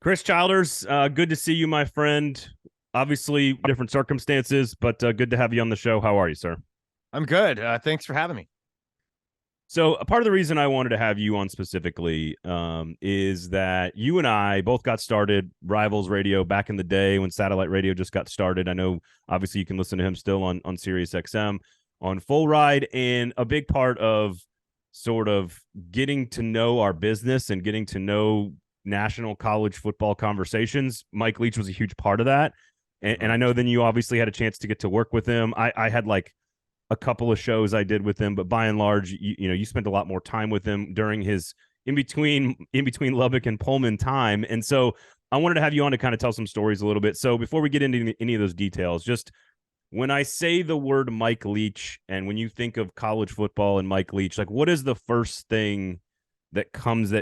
Chris Childers, good to see you, my friend. Obviously, different circumstances, but good to have you on the show. How are you, sir? I'm good. Thanks for having me. So, a part of the reason I wanted to have you on specifically is that you and I both got started Rivals Radio back in the day when satellite radio just got started. I know, obviously, you can listen to him still on Sirius XM on Full Ride, and a big part of sort of getting to know our business and getting to know national college football conversations. Mike Leach was a huge part of that. And I know then you obviously had a chance to get to work with him. I had like a couple of shows I did with him, but by and large, you spent a lot more time with him during his in between Lubbock and Pullman time. And so I wanted to have you on to kind of tell some stories a little bit. So before we get into any of those details, just when I say the word Mike Leach and when you think of college football and Mike Leach, like what is the first thing that comes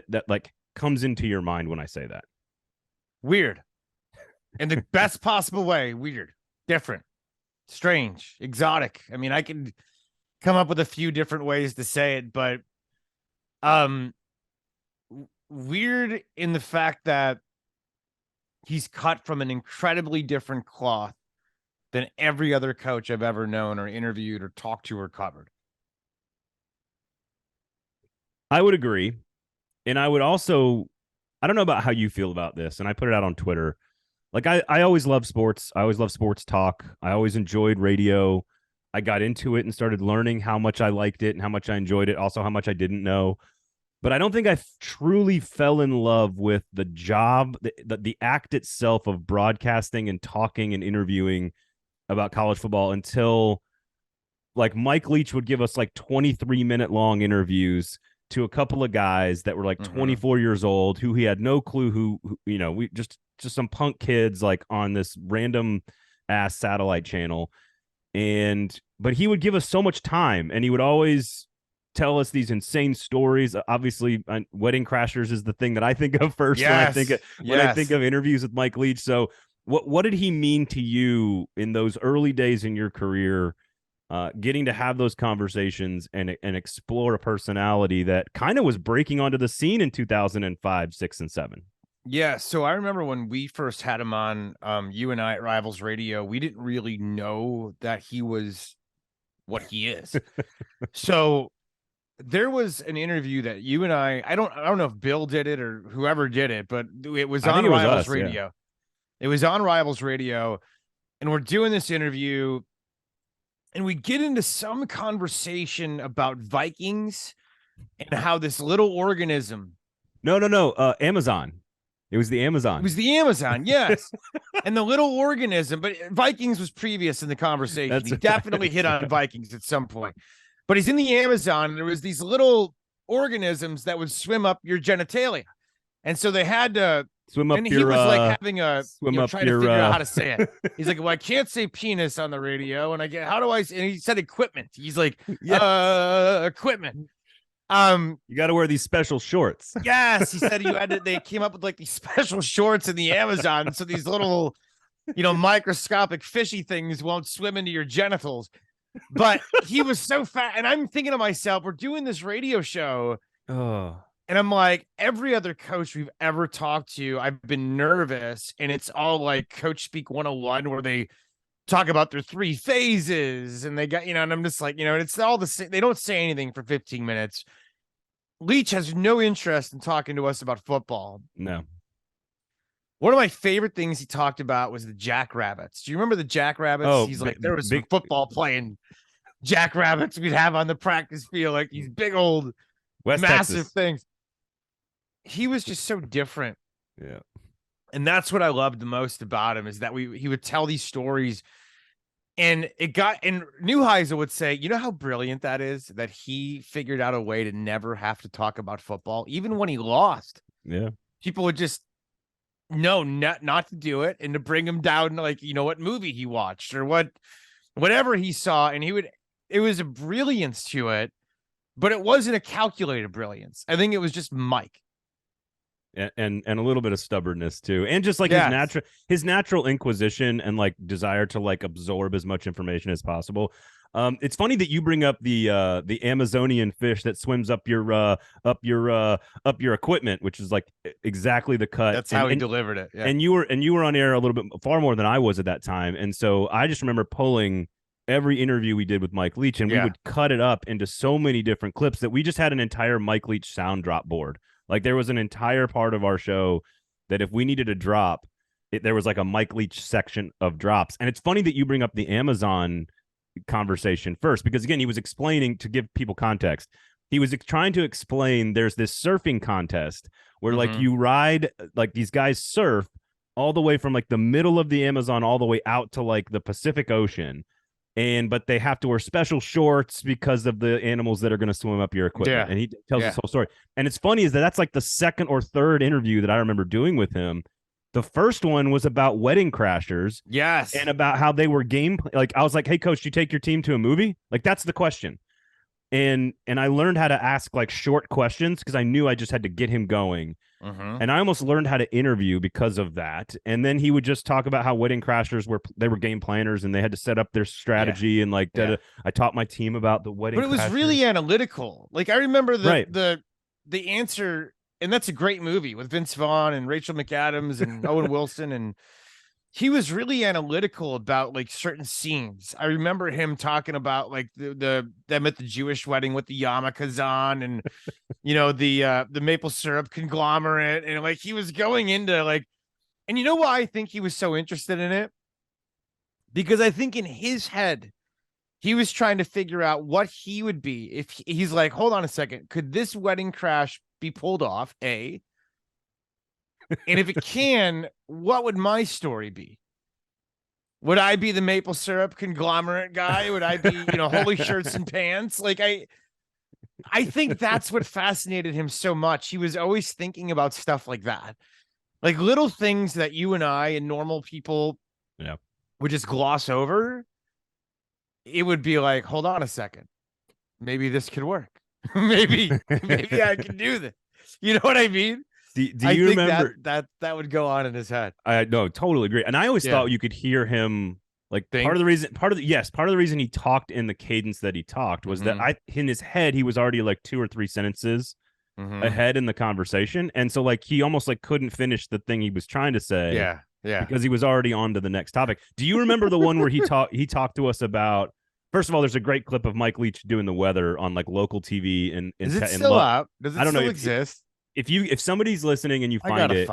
comes into your mind when I say that? Weird. In the best possible way. Weird. Different. Strange. Exotic. I mean, I can come up with a few different ways to say it, but weird in the fact that he's cut from an incredibly different cloth than every other coach I've ever known or interviewed or talked to or covered. I would agree. And I would also, I don't know about how you feel about this, and I put it out on Twitter. Like, I always love sports. I always love sports talk. I always enjoyed radio. I got into it and started learning how much I liked it and how much I enjoyed it, also how much I didn't know. But I don't think I truly fell in love with the job, the act itself of broadcasting and talking and interviewing about college football until like Mike Leach would give us like 23-minute long interviews to a couple of guys that were like 24 years old who he had no clue who we just some punk kids like on this random ass satellite channel. But he would give us so much time and he would always tell us these insane stories. Obviously, Wedding Crashers is the thing that I think of first when I think of interviews with Mike Leach. So what did he mean to you in those early days in your career, getting to have those conversations and explore a personality that kind of was breaking onto the scene in 2005, 6, and 7? Yeah, so I remember when we first had him on, you and I at Rivals Radio, we didn't really know that he was what he is. So there was an interview that you and I don't know if Bill did it or whoever did it, but it was on Rivals Radio. Yeah. It was on Rivals Radio, and we're doing this interview, and we get into some conversation about Vikings and how this little organism. No, Amazon. It was the Amazon. It was the Amazon, yes. And the little organism, but Vikings was previous in the conversation. He definitely hit on Vikings at some point. But he's in the Amazon, and there was these little organisms that would swim up your genitalia. And so they had to swim up and your, he was like having a swim up trying your, to figure out how to say it. He's like, well, I can't say penis on the radio. And how do I, and he said equipment. He's like, equipment. You got to wear these special shorts. Yes, he said they came up with like these special shorts in the Amazon, so these little, microscopic fishy things won't swim into your genitals. But he was so fat, and I'm thinking to myself, we're doing this radio show, and I'm like, every other coach we've ever talked to, I've been nervous, and it's all like Coach Speak 101, where they talk about their 3 phases, and they got, and I'm just like, it's all the same. They don't say anything for 15 minutes. Leach has no interest in talking to us about football. No. One of my favorite things he talked about was the jackrabbits. Do you remember the jackrabbits? Oh, he's like, there was some football playing jackrabbits we'd have on the practice field, like these big old massive Texas things. He was just so different. Yeah. And that's what I loved the most about him, is that he would tell these stories, and Neuheisel would say, you know how brilliant that is, that he figured out a way to never have to talk about football, even when he lost. Yeah. People would just know not to do it, and to bring him down, like, what movie he watched or whatever he saw. And it was a brilliance to it, but it wasn't a calculated brilliance. I think it was just Mike. And a little bit of stubbornness too, and just like his natural inquisition and like desire to like absorb as much information as possible. It's funny that you bring up the Amazonian fish that swims up your equipment, which is like exactly the cut. That's how he delivered it. Yeah. And you were on air a little bit far more than I was at that time, and so I just remember pulling every interview we did with Mike Leach, and we would cut it up into so many different clips that we just had an entire Mike Leach sound drop board. Like there was an entire part of our show that if we needed a drop, there was like a Mike Leach section of drops. And it's funny that you bring up the Amazon conversation first, because again, he was explaining, to give people context, he was trying to explain there's this surfing contest where like you ride, like these guys surf all the way from like the middle of the Amazon all the way out to like the Pacific Ocean. But they have to wear special shorts because of the animals that are going to swim up your equipment. Yeah. And he tells this whole story. And it's funny is that's like the second or third interview that I remember doing with him. The first one was about Wedding Crashers. Yes. And about how they were like, I was like, hey, coach, do you take your team to a movie? Like, that's the question. And I learned how to ask like short questions because I knew I just had to get him going. And I almost learned how to interview because of that. And then he would just talk about how Wedding Crashers they were game planners and they had to set up their strategy and like I taught my team about the Wedding. But it was Crashers. really analytical. Like I remember the answer, and that's a great movie with Vince Vaughn and Rachel McAdams and Owen Wilson, and he was really analytical about like certain scenes. I remember him talking about like them at the Jewish wedding with the yarmulkes on, and the maple syrup conglomerate, and like he was going into like, and you know why I think he was so interested in it? Because I think in his head, he was trying to figure out what he would be if he's like, hold on a second, could this wedding crash be pulled off? A. And if it can, what would my story be? Would I be the maple syrup conglomerate guy? Would I be, holy shirts and pants? Like I think that's what fascinated him so much. He was always thinking about stuff like that. Like little things that you and I and normal people would just gloss over. It would be like, hold on a second. Maybe this could work. maybe I can do this. You know what I mean? Do you remember that would go on in his head? I no, totally agree. And I always thought you could hear him like part of the reason he talked in the cadence that he talked was that in his head he was already like 2 or 3 sentences ahead in the conversation, and so like he almost like couldn't finish the thing he was trying to say. Yeah. Because he was already on to the next topic. Do you remember the one where he talked to us about? First of all, there's a great clip of Mike Leach doing the weather on like local TV and is it still up? Does it still exist? If somebody's listening and you find it,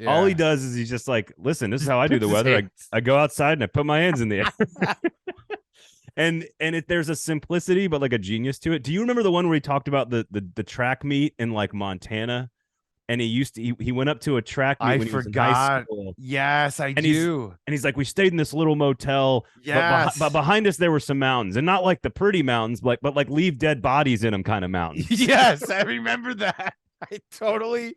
all he does is he's just like, listen, this is how I do the weather. I go outside and I put my hands in the air. and there's a simplicity, but like a genius to it. Do you remember the one where he talked about the track meet in like Montana? And he went up to a track meet when he was in high school. Yes, I do. And he's like, we stayed in this little motel. Yes. But behind us there were some mountains, and not like the pretty mountains, but like leave dead bodies in them kind of mountains. Yes, I remember that. I totally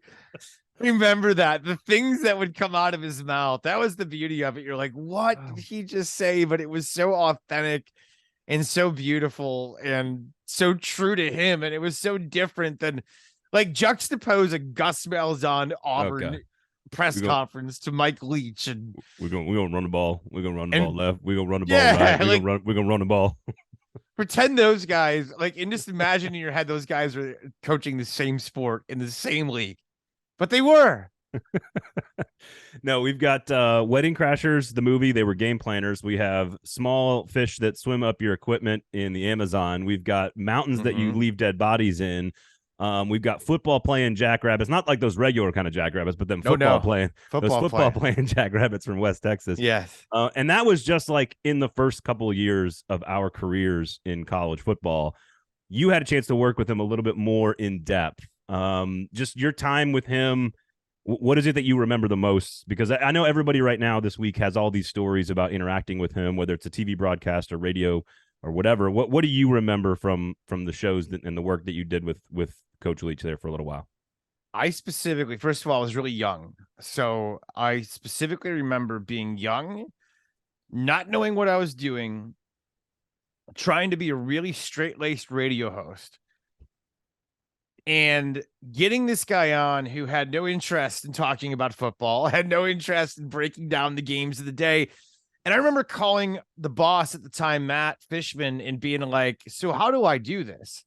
remember that. The things that would come out of his mouth. That was the beauty of it. You're like, what did he just say? But it was so authentic and so beautiful and so true to him. And it was so different than like juxtapose a Gus Malzahn Auburn press conference to Mike Leach, and we're gonna run the ball. We're gonna run the ball left. We're gonna run the ball right. We're gonna run the ball. Pretend those guys and just imagine in your head those guys are coaching the same sport in the same league, but they were. No, we've got Wedding Crashers, the movie. They were game planners. We have small fish that swim up your equipment in the Amazon. We've got mountains that you leave dead bodies in. We've got football playing jackrabbits, not like those regular kind of jackrabbits, but them football playing jackrabbits from West Texas. Yes. And that was just like in the first couple of years of our careers in college football. You had a chance to work with him a little bit more in depth. Just your time with him. What is it that you remember the most? Because I know everybody right now this week has all these stories about interacting with him, whether it's a TV broadcast or radio or whatever. What do you remember from the shows and the work that you did with Coach Leach there for a little while? I specifically, first of all, I was really young. So I specifically remember being young, not knowing what I was doing, trying to be a really straight-laced radio host, and getting this guy on who had no interest in talking about football, had no interest in breaking down the games of the day. And I remember calling the boss at the time, Matt Fishman, and being like, so how do I do this?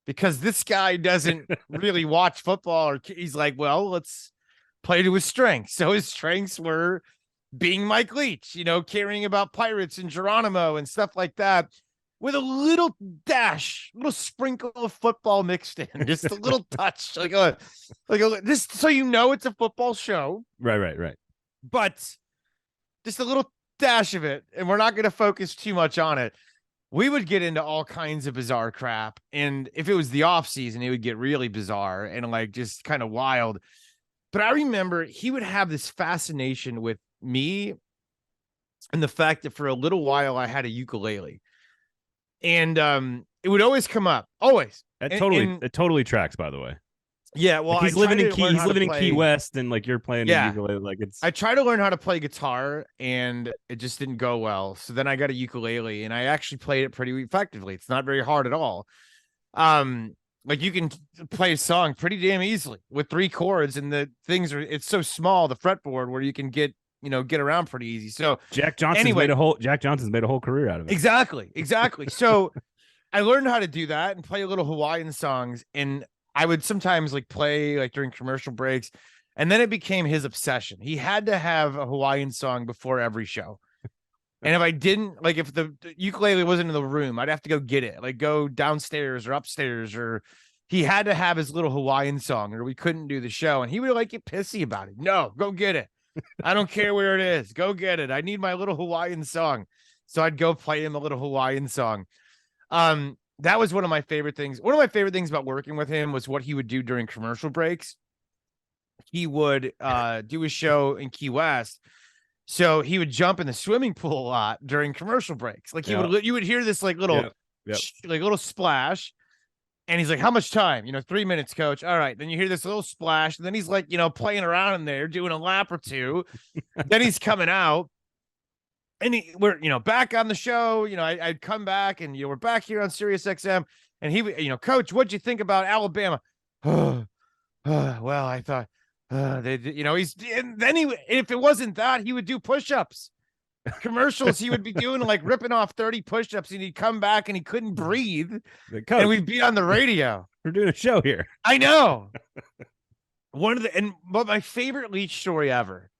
Because this guy doesn't really watch football, or he's like, well, let's play to his strengths. So his strengths were being Mike Leach, caring about Pirates and Geronimo and stuff like that, with a little dash, little sprinkle of football mixed in, just a little touch, just so it's a football show. Right. But just a little dash of it, and we're not going to focus too much on it. We would get into all kinds of bizarre crap, and if it was the off season, it would get really bizarre and like just kind of wild. But I remember he would have this fascination with me and the fact that for a little while I had a ukulele, and it would always come up, always. It totally tracks, by the way. Yeah, well, like he's living in Key West, and like you're playing the ukulele. Like I tried to learn how to play guitar, and it just didn't go well. So then I got a ukulele, and I actually played it pretty effectively. It's not very hard at all. Like you can play a song pretty damn easily with 3 chords, and it's so small, the fretboard, where you can get around pretty easy. So Jack Johnson's made a whole career out of it. Exactly. So I learned how to do that and play a little Hawaiian songs, and I would sometimes like play like during commercial breaks, and then it became his obsession. He had to have a Hawaiian song before every show. And if I didn't, like if the ukulele wasn't in the room, I'd have to go get it, like go downstairs or upstairs, or he had to have his little Hawaiian song or we couldn't do the show. And he would like get pissy about it. No, go get it. I don't care where it is. Go get it. I need my little Hawaiian song. So I'd go play him a little Hawaiian song. That was one of my favorite things. One of my favorite things about working with him was what he would do during commercial breaks. He would do a show in Key West. So he would jump in the swimming pool a lot during commercial breaks. Like you would hear this like little, like little splash. And he's like, how much time? 3 minutes, coach. All right. Then you hear this little splash. And then he's like, playing around in there, doing a lap or two. Then he's coming out. And we're, back on the show. I'd come back and, we're back here on Sirius XM. And he, coach, what'd you think about Alabama? Well, I thought, and then if it wasn't that, he would do push-ups. Commercials, he would be doing like ripping off 30 push-ups, and he'd come back and he couldn't breathe. And we'd be on the radio. We're doing a show here. I know. But my favorite Leach story ever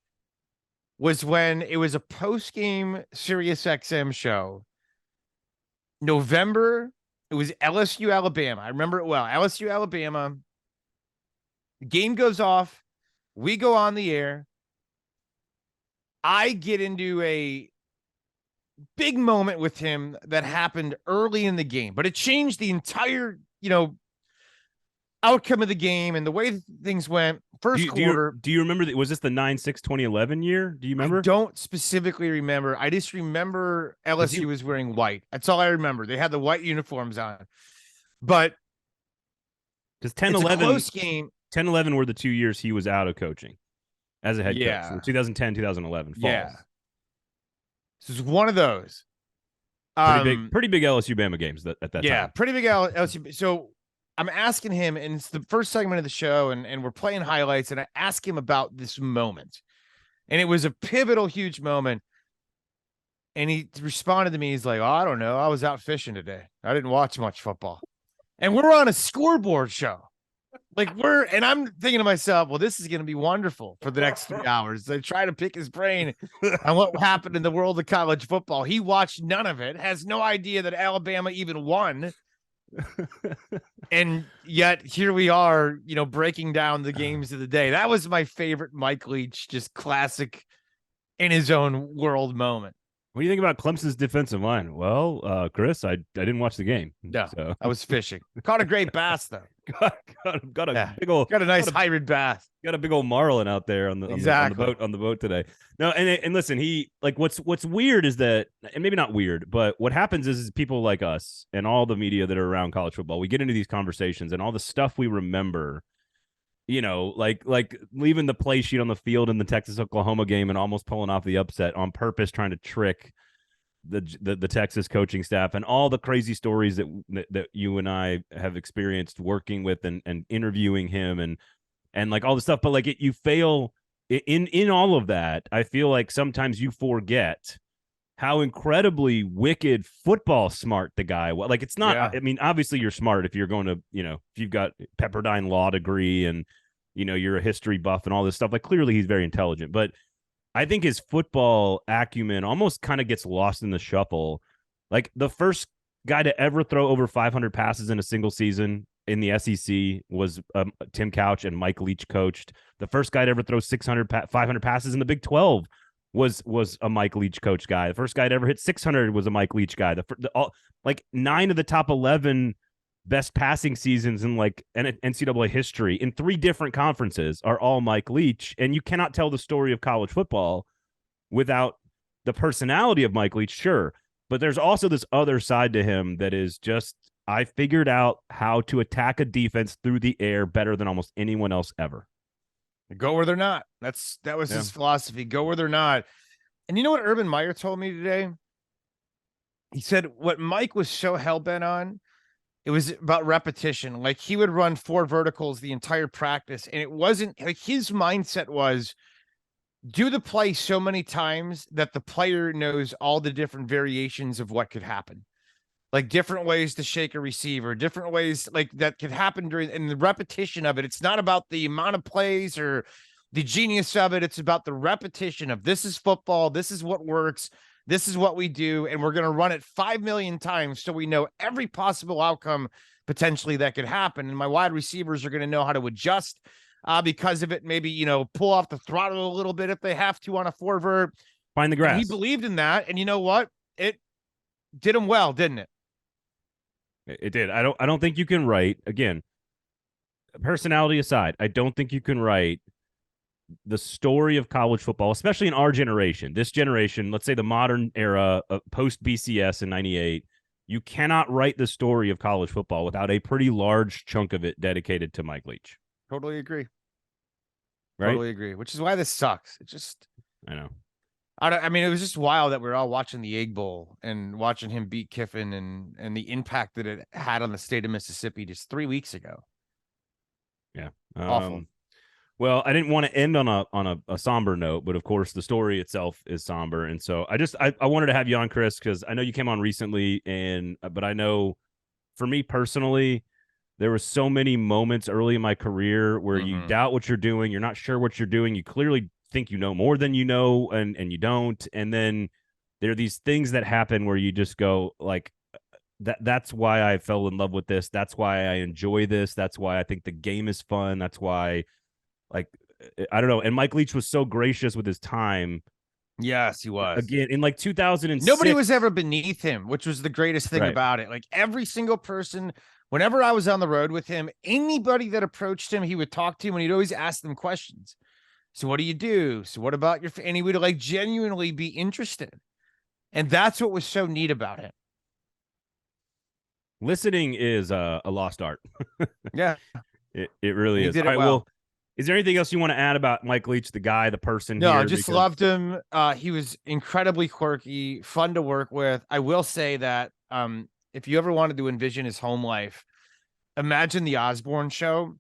was when it was a post-game Sirius XM show. November, it was LSU Alabama. I remember it well. LSU Alabama. The game goes off. We go on the air. I get into a big moment with him that happened early in the game, but it changed the entire, outcome of the game and the way things went. First quarter. Do you remember was this the 9/6/2011 year? Do you remember? I don't specifically remember. I just remember LSU was wearing white. That's all I remember. They had the white uniforms on. But because 10-11 close game. 10-11 were the 2 years he was out of coaching as a head coach. So 2010, 2011 falls. Yeah. This is one of those. Pretty big LSU Bama games at that time. Yeah, pretty big LSU. So I'm asking him, and it's the first segment of the show, and we're playing highlights, and I ask him about this moment. And it was a pivotal, huge moment. And he responded to me. He's like, I don't know. I was out fishing today. I didn't watch much football. And we're on a scoreboard show. And I'm thinking to myself, well, this is going to be wonderful for the next 3 hours. I try to pick his brain on what happened in the world of college football. He watched none of it, has no idea that Alabama even won. And yet here we are, breaking down the games of the day. That was my favorite Mike Leach, just classic in his own world moment. What do you think about Clemson's defensive line? Well, Chris, I didn't watch the game. No, so. I was fishing. Caught a great bass though. got a nice hybrid bass. Got a big old marlin out there on the boat today. No, and listen, he like what's weird is that, and maybe not weird, but what happens is people like us and all the media that are around college football, we get into these conversations and all the stuff we remember. Like leaving the play sheet on the field in the Texas-Oklahoma game and almost pulling off the upset on purpose, trying to trick the Texas coaching staff, and all the crazy stories that you and I have experienced working with and interviewing him and like all the stuff. But like you fail in all of that. I feel like sometimes you forget how incredibly wicked football smart the guy was. Like, it's not, Yeah. I mean, obviously you're smart if you're going to, you know, if you've got Pepperdine law degree and, you know, you're a history buff and all this stuff. Like, clearly he's very intelligent, but I think his football acumen almost kind of gets lost in the shuffle. Like, the first guy to ever throw over 500 passes in a single season in the SEC was Tim Couch, and Mike Leach coached. The first guy to ever throw 500 passes in the Big 12 was a Mike Leach coach guy. The first guy to ever hit 600 was a Mike Leach guy. Like 9 of the top 11 best passing seasons in like NCAA history in 3 different conferences are all Mike Leach. And you cannot tell the story of college football without the personality of Mike Leach, sure. But there's also this other side to him that is just, I figured out how to attack a defense through the air better than almost anyone else ever. Go where they're not. That was his philosophy. Go where they're not. And you know what Urban Meyer told me today? He said what Mike was so hell-bent on, it was about repetition. Like, he would run 4 verticals the entire practice, and it wasn't like his mindset was do the play so many times that the player knows all the different variations of what could happen. Like different ways to shake a receiver, different ways like that could happen during and the repetition of it. It's not about the amount of plays or the genius of it. It's about the repetition of this is football. This is what works. This is what we do. And we're going to run it 5 million times so we know every possible outcome potentially that could happen. And my wide receivers are going to know how to adjust because of it. Maybe, you know, pull off the throttle a little bit if they have to on a 4-vert. Find the grass. And he believed in that. And you know what? It did him well, didn't it? It did. I don't think you can write, again, personality aside, I don't think you can write the story of college football, especially in our generation, this generation, let's say the modern era of post BCS in 98. You cannot write the story of college football without a pretty large chunk of it dedicated to Mike Leach. Totally agree. Right? Totally agree. Which is why this sucks. It just, I know. I mean, it was just wild that we were all watching the Egg Bowl and watching him beat Kiffin and the impact that it had on the state of Mississippi just 3 weeks ago. Yeah. Awful. Well, I didn't want to end on a somber note, but of course the story itself is somber. And so I wanted to have you on, Chris, because I know you came on recently, but I know for me personally, there were so many moments early in my career where you doubt what you're doing. You're not sure what you're doing. You clearly think you know more than you know, and you don't. And then there are these things that happen where you just go like, that's why I fell in love with this. That's why I enjoy this. That's why I think the game is fun. That's why, like, I don't know. And Mike Leach was so gracious with his time. Yes, he was. Again, in like 2006. Nobody was ever beneath him, which was the greatest thing about it. Like, every single person, whenever I was on the road with him, anybody that approached him, he would talk to him and he'd always ask them questions. So what do you do? So what about your, and he would like genuinely be interested. And that's what was so neat about him. Listening is a lost art. Yeah. It really is. Did it well. Is there anything else you want to add about Mike Leach, the guy, the person? No, I just loved him. He was incredibly quirky, fun to work with. I will say that if you ever wanted to envision his home life, imagine the Osborne show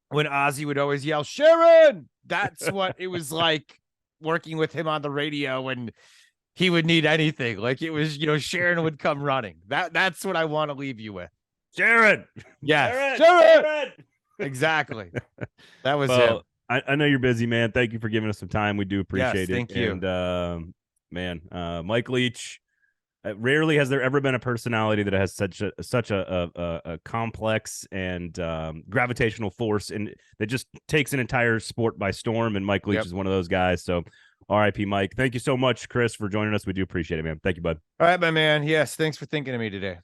when Ozzy would always yell, Sharon! That's what it was like working with him on the radio when he would need anything. Like, it was, you know, Sharon would come running. That's what I want to leave you with. Sharon! Yes. Sharon! Exactly. That was him. I know you're busy, man. Thank you for giving us some time. We do appreciate it. Thank you. And Mike Leach, rarely has there ever been a personality that has such a complex and gravitational force, and that just takes an entire sport by storm. And Mike Leach is one of those guys. So, R.I.P. Mike. Thank you so much, Chris, for joining us. We do appreciate it, man. Thank you, bud. All right, my man. Yes, thanks for thinking of me today.